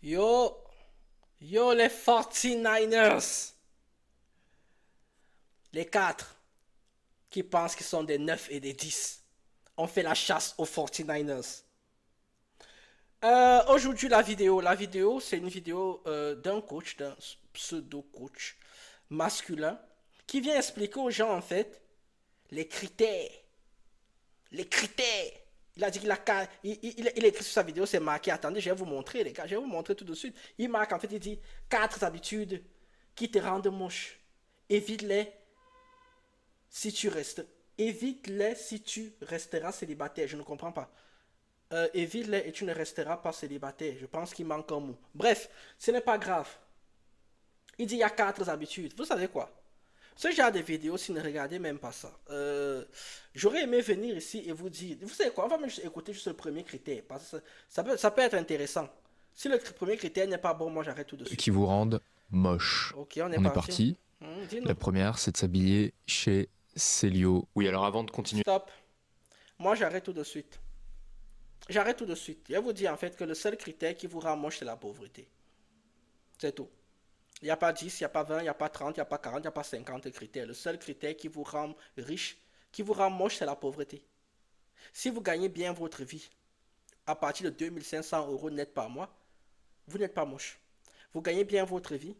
Yo, yo les 49ers, les 4 qui pensent qu'ils sont des 9 et des 10. On fait la chasse aux 49ers. Aujourd'hui la vidéo c'est une vidéo d'un coach, d'un pseudo-coach masculin qui vient expliquer aux gens en fait les critères. Les critères. Il a dit qu'il a, il a écrit sur sa vidéo, c'est marqué. Attendez, je vais vous montrer, les gars. Je vais vous montrer tout de suite. Il marque, en fait, il dit 4 habitudes qui te rendent moche. Évite-les si tu restes. Évite-les si tu resteras célibataire. Je ne comprends pas. Évite-les et tu ne resteras pas célibataire. Je pense qu'il manque un mot. Bref, ce n'est pas grave. Il dit il y a 4 habitudes. Vous savez quoi? Ce genre de vidéo, si vous ne regardez même pas ça, j'aurais aimé venir ici et vous dire, vous savez quoi, on va même juste écouter juste le premier critère, parce que ça peut être intéressant. Si le premier critère n'est pas bon, moi j'arrête tout de Qui suite. vous rendent moche. Ok, on est On est parti. parti. Dis-nous. La première, c'est de s'habiller chez Célio. Oui, alors avant de continuer, Stop. Moi j'arrête tout de suite. J'arrête tout de suite. Je vais vous dire en fait que le seul critère qui vous rend moche, c'est la pauvreté. C'est tout. Il n'y a pas 10, il n'y a pas 20, il n'y a pas 30, il n'y a pas 40, il n'y a pas 50 critères. Le seul critère qui vous rend riche, qui vous rend moche, c'est la pauvreté. Si vous gagnez bien votre vie, à partir de 2500 € net par mois, vous n'êtes pas moche. Vous gagnez bien votre vie,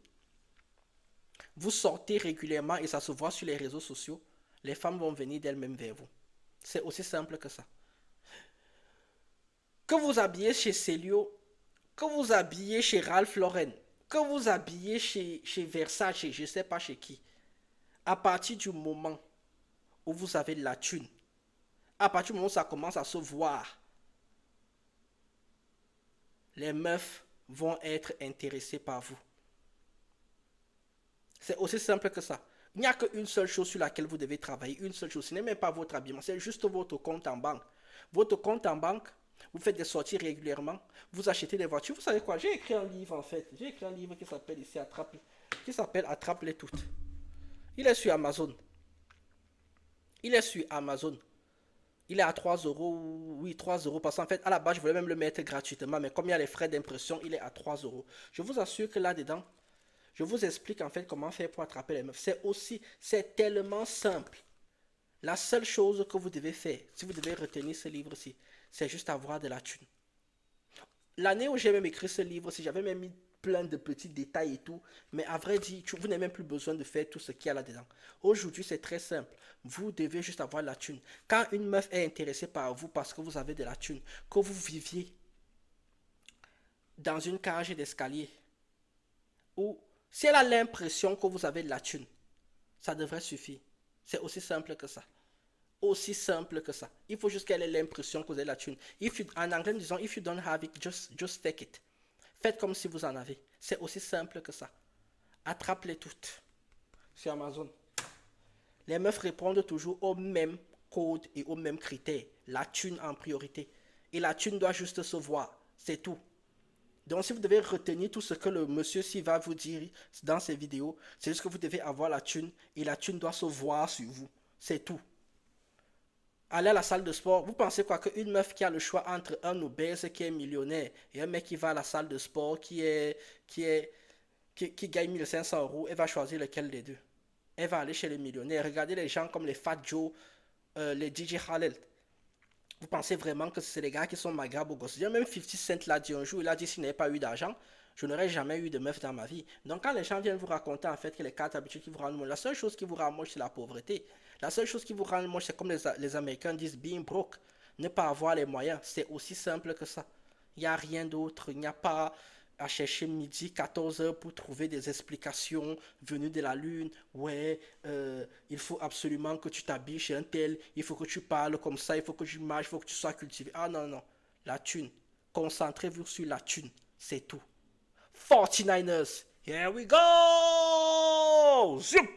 vous sortez régulièrement et ça se voit sur les réseaux sociaux, les femmes vont venir d'elles-mêmes vers vous. C'est aussi simple que ça. Que vous habillez chez Celio, que vous habillez chez Ralph Lauren, que vous habillez chez Versace, je ne sais pas chez qui, à partir du moment où vous avez de la thune, à partir du moment où ça commence à se voir, les meufs vont être intéressées par vous. C'est aussi simple que ça. Il n'y a qu'une seule chose sur laquelle vous devez travailler, une seule chose. Ce n'est même pas votre habillement, c'est juste votre compte en banque. Votre compte en banque, vous faites des sorties régulièrement, vous achetez des voitures. Vous savez quoi? J'ai écrit un livre en fait. J'ai écrit un livre qui s'appelle ici Attrape, qui s'appelle Attrape-les toutes. Il est sur Amazon. Il est sur Amazon. Il est à 3 euros, oui, 3 euros, parce qu'en fait, à la base, je voulais même le mettre gratuitement, mais comme il y a les frais d'impression, il est à 3 euros. Je vous assure que là-dedans, je vous explique en fait comment faire pour attraper les meufs. C'est tellement simple. La seule chose que vous devez faire, si vous devez retenir ce livre-ci, c'est juste avoir de la thune. L'année où j'ai même écrit ce livre-ci, j'avais même mis plein de petits détails et tout, mais à vrai dire, vous n'avez même plus besoin de faire tout ce qu'il y a là-dedans. Aujourd'hui, c'est très simple. Vous devez juste avoir de la thune. Quand une meuf est intéressée par vous parce que vous avez de la thune, que vous viviez dans une cage d'escalier, ou si elle a l'impression que vous avez de la thune, ça devrait suffire. C'est aussi simple que ça. Aussi simple que ça. Il faut juste qu'elle ait l'impression que vous avez de la thune. En anglais, disons, if you don't have it, just take it. Faites comme si vous en avez. C'est aussi simple que ça. Attrape-les toutes sur Amazon. Les meufs répondent toujours au même code et aux mêmes critères. La thune en priorité. Et la thune doit juste se voir. C'est tout. Donc, si vous devez retenir tout ce que le monsieur-ci va vous dire dans ses vidéos, c'est juste que vous devez avoir la thune et la thune doit se voir sur vous. C'est tout. Aller à la salle de sport, vous pensez quoi qu'une meuf qui a le choix entre un obèse qui est millionnaire et un mec qui va à la salle de sport qui gagne 1500 €, elle va choisir lequel des deux? Elle va aller chez les millionnaires. Regardez les gens comme les Fat Joe, les DJ Khaled. Vous pensez vraiment que c'est les gars qui sont magrabes au quotidien? Même 50 Cent l'a dit un jour, il a dit s'il n'avait pas eu d'argent, je n'aurais jamais eu de meuf dans ma vie. Donc quand les gens viennent vous raconter en fait que les 4 habitudes qui vous rendent moche, la seule chose qui vous rend moche c'est la pauvreté. La seule chose qui vous rend moche c'est comme les Américains disent being broke, ne pas avoir les moyens. C'est aussi simple que ça. Il n'y a rien d'autre, il n'y a pas à chercher midi 14 h pour trouver des explications venues de la lune. Ouais, il faut absolument que tu t'habilles chez un tel, il faut que tu parles comme ça, il faut que tu marches, il faut que tu sois cultivé. Ah non, non, la thune. Concentrez-vous sur la thune, c'est tout. 49ers, here we go! Zip!